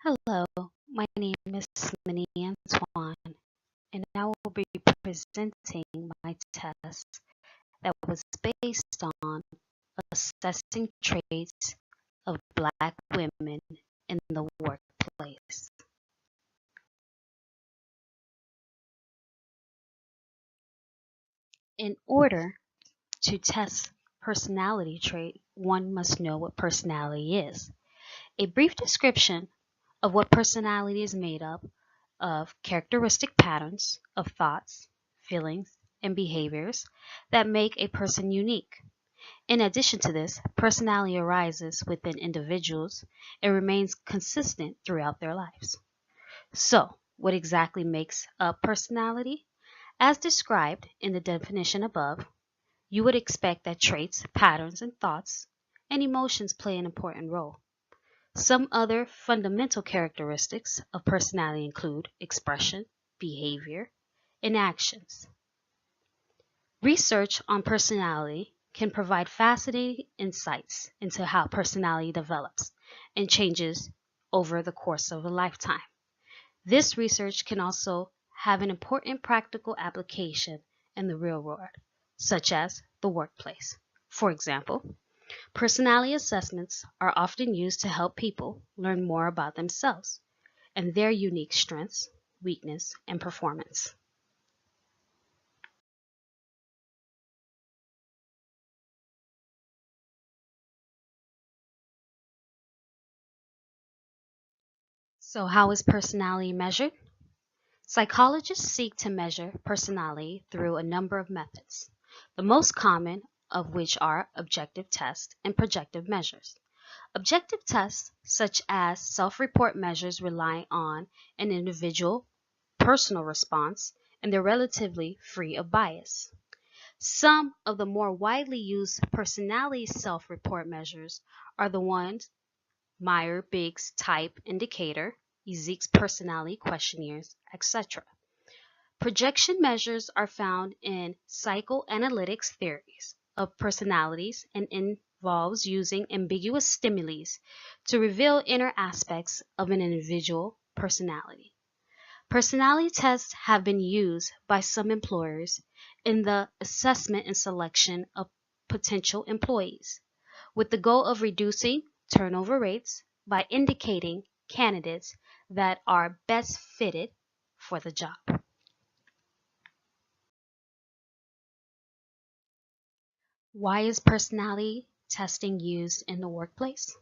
Hello, my name is Minnie Antoine, and I will be presenting my test that was based on assessing traits of Black women in the workplace. In order to test personality trait, one must know what personality is. A brief description of what personality is made up of characteristic patterns of thoughts, feelings, and behaviors that make a person unique. In addition to this, personality arises within individuals and remains consistent throughout their lives. So, what exactly makes up personality? As described in the definition above, you would expect that traits, patterns, and thoughts and emotions play an important role. Some other fundamental characteristics of personality include expression, behavior, and actions. Research on personality can provide fascinating insights into how personality develops and changes over the course of a lifetime. This research can also have an important practical application in the real world, such as the workplace. For example, personality assessments are often used to help people learn more about themselves and their unique strengths, weakness, and performance. So, how is personality measured? Psychologists seek to measure personality through a number of methods, the most common of which are objective tests and projective measures. Objective tests, such as self-report measures, rely on an individual personal response and they're relatively free of bias. Some of the more widely used personality self-report measures are the ones Myers-Briggs Type Indicator, Ezek's personality questionnaires, etc. Projection measures are found in psychoanalytic theories of personalities and involves using ambiguous stimuli to reveal inner aspects of an individual personality. Personality tests have been used by some employers in the assessment and selection of potential employees, with the goal of reducing turnover rates by indicating candidates that are best fitted for the job. Why is personality testing used in the workplace?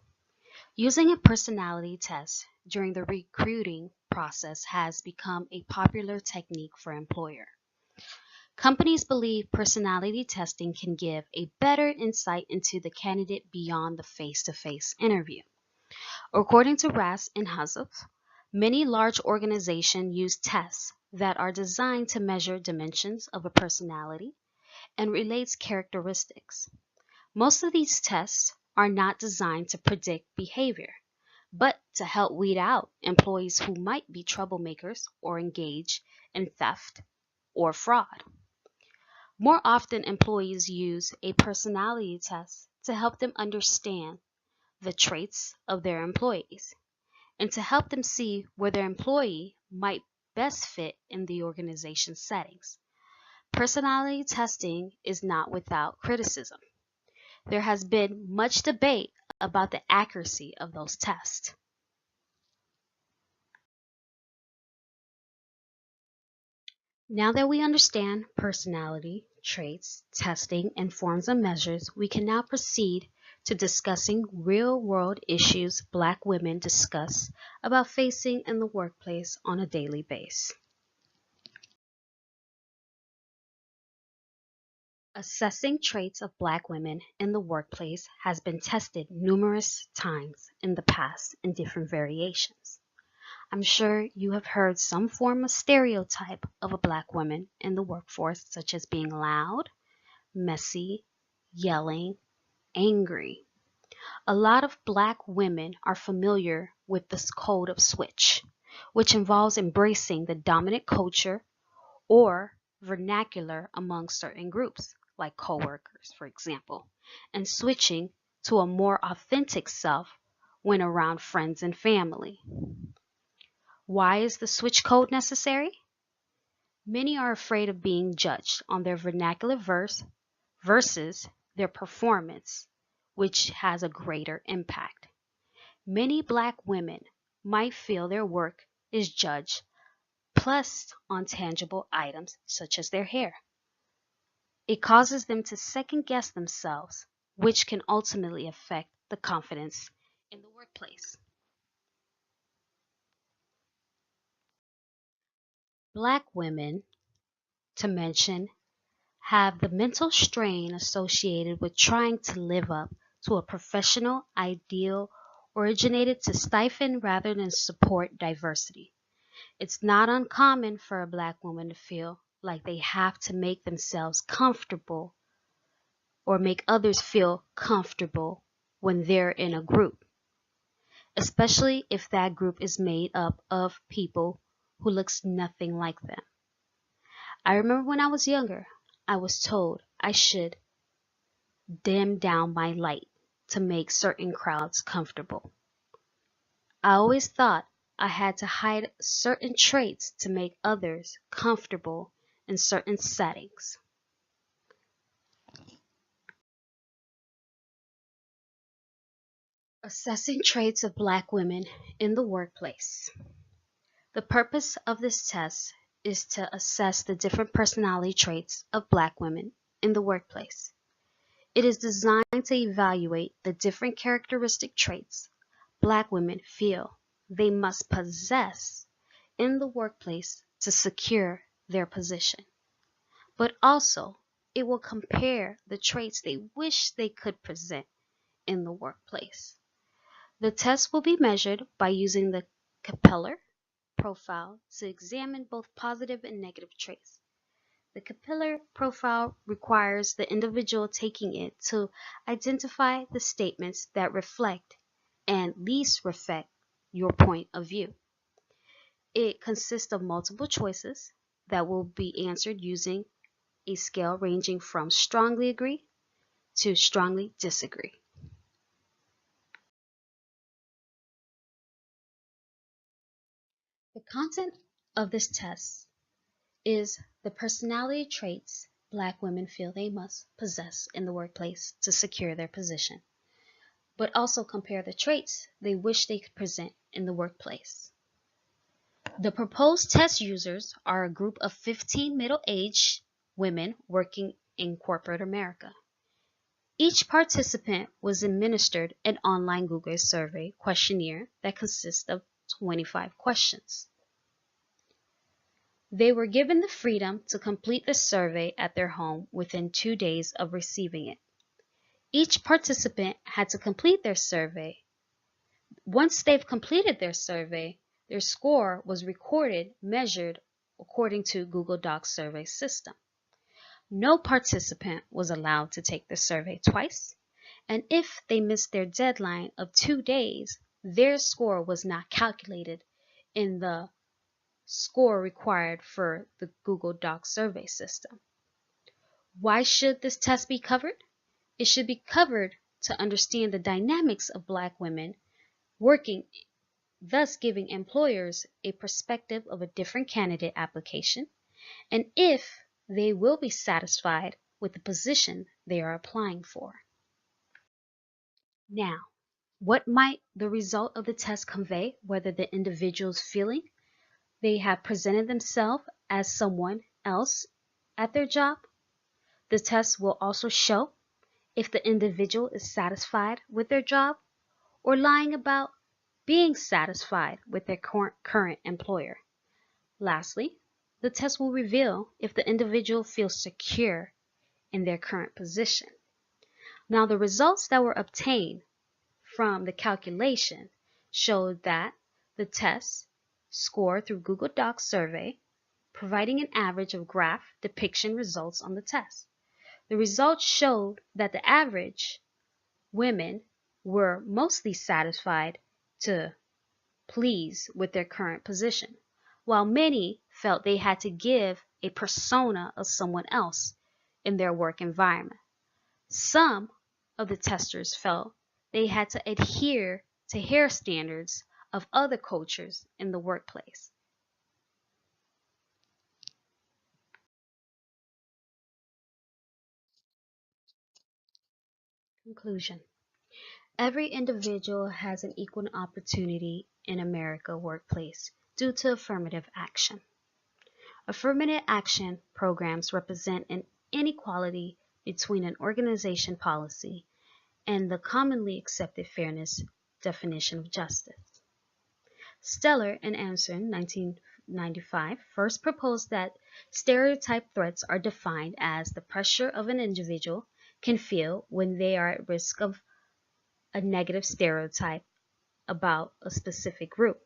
Using a personality test during the recruiting process has become a popular technique for employer. Companies believe personality testing can give a better insight into the candidate beyond the face-to-face interview. According to Ras and Hazzard, many large organizations use tests that are designed to measure dimensions of a personality and relates characteristics. Most of these tests are not designed to predict behavior, but to help weed out employees who might be troublemakers or engage in theft or fraud. More often, employees use a personality test to help them understand the traits of their employees and to help them see where their employee might best fit in the organization's settings. Personality testing is not without criticism. There has been much debate about the accuracy of those tests. Now that we understand personality, traits, testing, and forms of measures, we can now proceed to discussing real-world issues Black women discuss about facing in the workplace on a daily basis. Assessing traits of Black women in the workplace has been tested numerous times in the past in different variations. I'm sure you have heard some form of stereotype of a Black woman in the workforce, such as being loud, messy, yelling, angry. A lot of Black women are familiar with this code of switch, which involves embracing the dominant culture or vernacular among certain groups, like coworkers, for example, and switching to a more authentic self when around friends and family. Why is the switch code necessary? Many are afraid of being judged on their vernacular verse versus their performance, which has a greater impact. Many Black women might feel their work is judged plus on tangible items such as their hair. It causes them to second guess themselves, which can ultimately affect the confidence in the workplace. Black women, to mention, have the mental strain associated with trying to live up to a professional ideal originated to stifle rather than support diversity. It's not uncommon for a Black woman to feel like they have to make themselves comfortable or make others feel comfortable when they're in a group, especially if that group is made up of people who looks nothing like them. I remember when I was younger, I was told I should dim down my light to make certain crowds comfortable. I always thought I had to hide certain traits to make others comfortable in certain settings. Assessing traits of Black women in the workplace. The purpose of this test is to assess the different personality traits of Black women in the workplace. It is designed to evaluate the different characteristic traits Black women feel they must possess in the workplace to secure their position. But also, it will compare the traits they wish they could present in the workplace. The test will be measured by using the Keiser profile to examine both positive and negative traits. The Keiser profile requires the individual taking it to identify the statements that reflect and least reflect your point of view. It consists of multiple choices that will be answered using a scale ranging from strongly agree to strongly disagree. The content of this test is the personality traits Black women feel they must possess in the workplace to secure their position, but also compare the traits they wish they could present in the workplace. The proposed test users are a group of 15 middle-aged women working in corporate America. Each participant was administered an online Google survey questionnaire that consists of 25 questions. They were given the freedom to complete the survey at their home within 2 days of receiving it. Each participant had to complete their survey. Once they've completed their survey, their score was recorded, measured according to Google Docs survey system. No participant was allowed to take the survey twice, and if they missed their deadline of 2 days, their score was not calculated in the score required for the Google Docs survey system. Why should this test be covered? It should be covered to understand the dynamics of Black women working, thus giving employers a perspective of a different candidate application, and if they will be satisfied with the position they are applying for. Now, what might the result of the test convey, whether the individual's feeling they have presented themselves as someone else at their job? The test will also show if the individual is satisfied with their job or lying about being satisfied with their current employer. Lastly, the test will reveal if the individual feels secure in their current position. Now, the results that were obtained from the calculation showed that the test scored through Google Docs survey, providing an average of graph depiction results on the test. The results showed that the average women were mostly satisfied to please with their current position, while many felt they had to give a persona of someone else in their work environment. Some of the testers felt they had to adhere to hair standards of other cultures in the workplace. Conclusion. Every individual has an equal opportunity in America workplace due to affirmative action. Affirmative action programs represent an inequality between an organization policy and the commonly accepted fairness definition of justice. Steller and Anderson, 1995, first proposed that stereotype threats are defined as the pressure of an individual can feel when they are at risk of a negative stereotype about a specific group.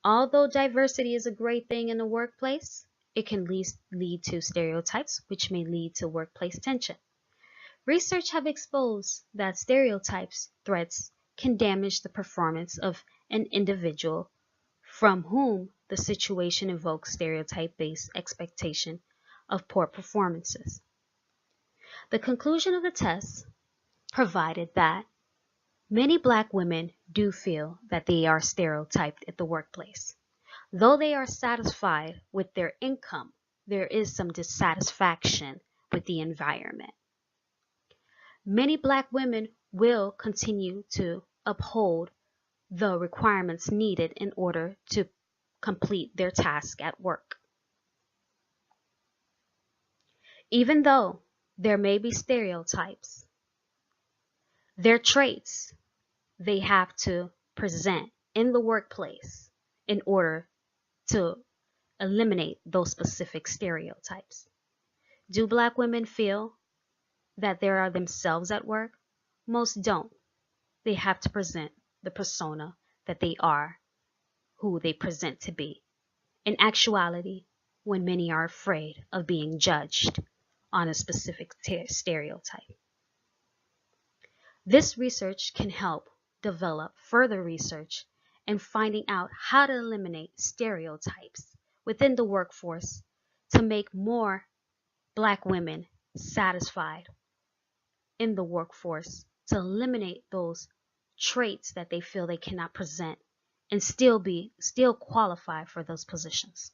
Although diversity is a great thing in the workplace, it can lead to stereotypes, which may lead to workplace tension. Research have exposed that stereotypes threats can damage the performance of an individual from whom the situation evokes stereotype-based expectation of poor performances. The conclusion of the test provided that many Black women do feel that they are stereotyped at the workplace. Though they are satisfied with their income, there is some dissatisfaction with the environment. Many Black women will continue to uphold the requirements needed in order to complete their task at work. Even though there may be stereotypes, their traits they have to present in the workplace in order to eliminate those specific stereotypes. Do Black women feel that they are themselves at work? Most don't. They have to present the persona that they are, who they present to be. In actuality, when many are afraid of being judged on a specific stereotype. This research can help develop further research in finding out how to eliminate stereotypes within the workforce to make more Black women satisfied in the workforce, to eliminate those traits that they feel they cannot present and still qualify for those positions.